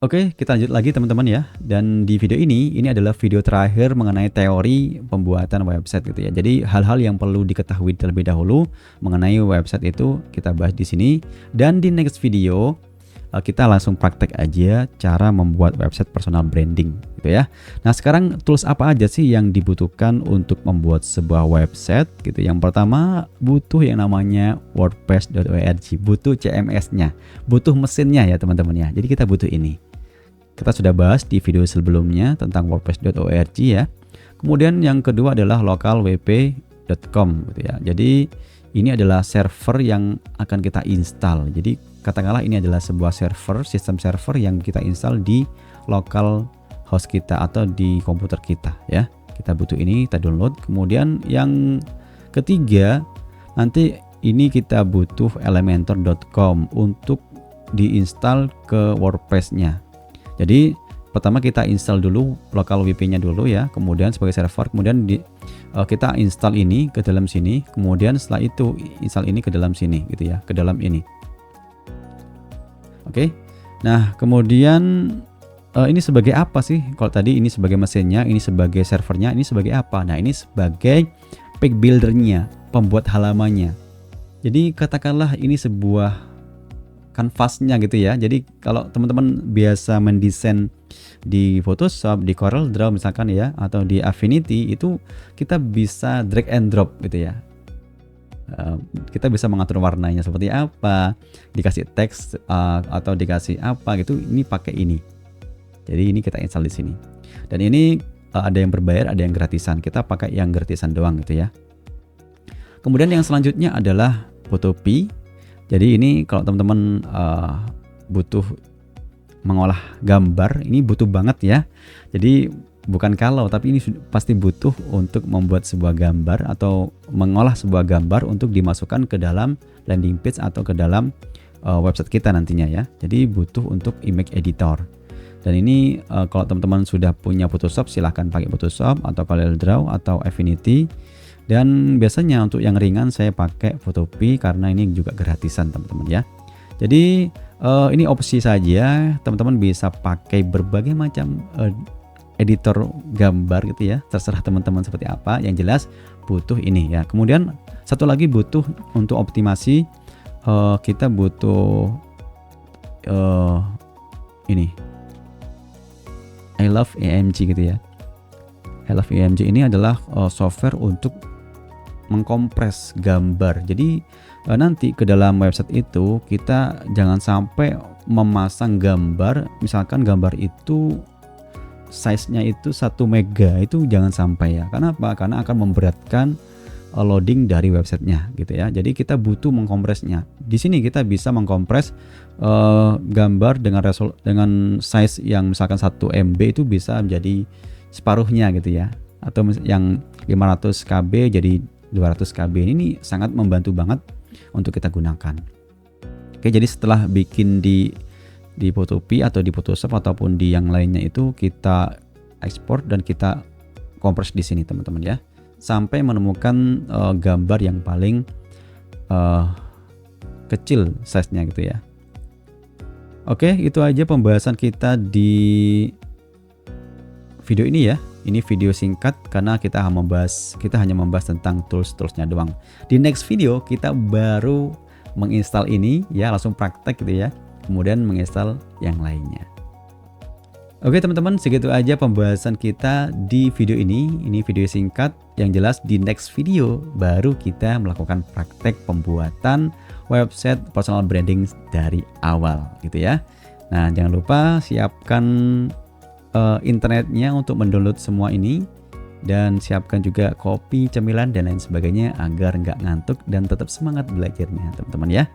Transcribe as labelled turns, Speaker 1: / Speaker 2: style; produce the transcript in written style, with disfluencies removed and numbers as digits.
Speaker 1: Oke, kita lanjut lagi teman-teman ya. Dan di video ini adalah video terakhir mengenai teori pembuatan website gitu ya. Jadi hal-hal yang perlu diketahui terlebih dahulu mengenai website itu kita bahas di sini. Dan di next video kita langsung praktek aja cara membuat website personal branding gitu ya. Nah, sekarang tools apa aja sih yang dibutuhkan untuk membuat sebuah website gitu. Yang pertama butuh yang namanya wordpress.org, butuh CMS-nya, butuh mesinnya ya teman-teman ya. Jadi kita butuh ini. Kita sudah bahas di video sebelumnya tentang wordpress.org ya. Kemudian yang kedua adalah localwp.com gitu ya. Jadi ini adalah server yang akan kita install. Jadi katakanlah ini adalah sebuah server, sistem server yang kita install di local host kita atau di komputer kita ya. Kita butuh ini, kita download. Kemudian yang ketiga nanti ini kita butuh elementor.com untuk diinstal ke WordPress-nya. Jadi pertama kita install dulu local WP-nya dulu ya, kemudian sebagai server, kemudian kita install ini ke dalam sini, kemudian setelah itu install ini ke dalam sini gitu ya, ke dalam ini. Oke. Nah, kemudian ini sebagai apa sih? Kalau tadi ini sebagai mesinnya, ini sebagai servernya, ini sebagai apa? Nah, ini sebagai page buildernya, pembuat halamannya. Jadi katakanlah ini sebuah kanvasnya gitu ya. Jadi kalau teman-teman biasa mendesain di Photoshop, di Corel Draw misalkan ya, atau di Affinity, itu kita bisa drag and drop gitu ya. Kita bisa mengatur warnanya seperti apa, dikasih teks atau dikasih apa gitu. Ini pakai ini. Jadi ini kita install di sini. Dan ini ada yang berbayar, ada yang gratisan. Kita pakai yang gratisan doang gitu ya. Kemudian yang selanjutnya adalah Photopea. Jadi ini kalau teman-teman butuh mengolah gambar, ini butuh banget ya. Jadi bukan kalau, tapi ini pasti butuh untuk membuat sebuah gambar atau mengolah sebuah gambar untuk dimasukkan ke dalam landing page atau ke dalam website kita nantinya ya. Jadi butuh untuk image editor. Dan ini kalau teman-teman sudah punya Photoshop, silahkan pakai Photoshop atau CorelDRAW atau Affinity. Dan biasanya untuk yang ringan saya pakai Photopea karena ini juga gratisan teman-teman ya. Jadi ini opsi saja, teman-teman bisa pakai berbagai macam editor gambar gitu ya, terserah teman-teman seperti apa. Yang jelas butuh ini ya. Kemudian satu lagi butuh untuk optimasi, kita butuh ini I Love AMG gitu ya. I Love AMG ini adalah software untuk mengkompres gambar. Jadi nanti ke dalam website itu kita jangan sampai memasang gambar, misalkan gambar itu size-nya itu 1 mega, itu jangan sampai ya. Karena apa? Karena akan memberatkan loading dari websitenya gitu ya. Jadi kita butuh mengkompresnya. Di sini kita bisa mengkompres gambar dengan size yang misalkan 1 MB itu bisa menjadi separuhnya gitu ya. Atau yang 500 KB jadi 200 KB. Ini sangat membantu banget untuk kita gunakan. Oke, jadi setelah bikin di Photopea atau di Photoshop ataupun di yang lainnya itu kita ekspor dan kita kompres di sini teman-teman ya, sampai menemukan gambar yang paling kecil size-nya gitu ya. Oke, itu aja pembahasan kita di video ini ya. Ini video singkat karena kita hanya membahas tentang tools-toolsnya doang. Di next video kita baru menginstal ini ya, langsung praktek gitu ya. Kemudian menginstal yang lainnya. Oke teman-teman, segitu aja pembahasan kita di video ini. Ini video singkat, yang jelas di next video baru kita melakukan praktek pembuatan website personal branding dari awal gitu ya. Nah, jangan lupa siapkan internetnya untuk mendownload semua ini, dan siapkan juga kopi, cemilan dan lain sebagainya agar nggak ngantuk dan tetap semangat belajarnya teman-teman ya.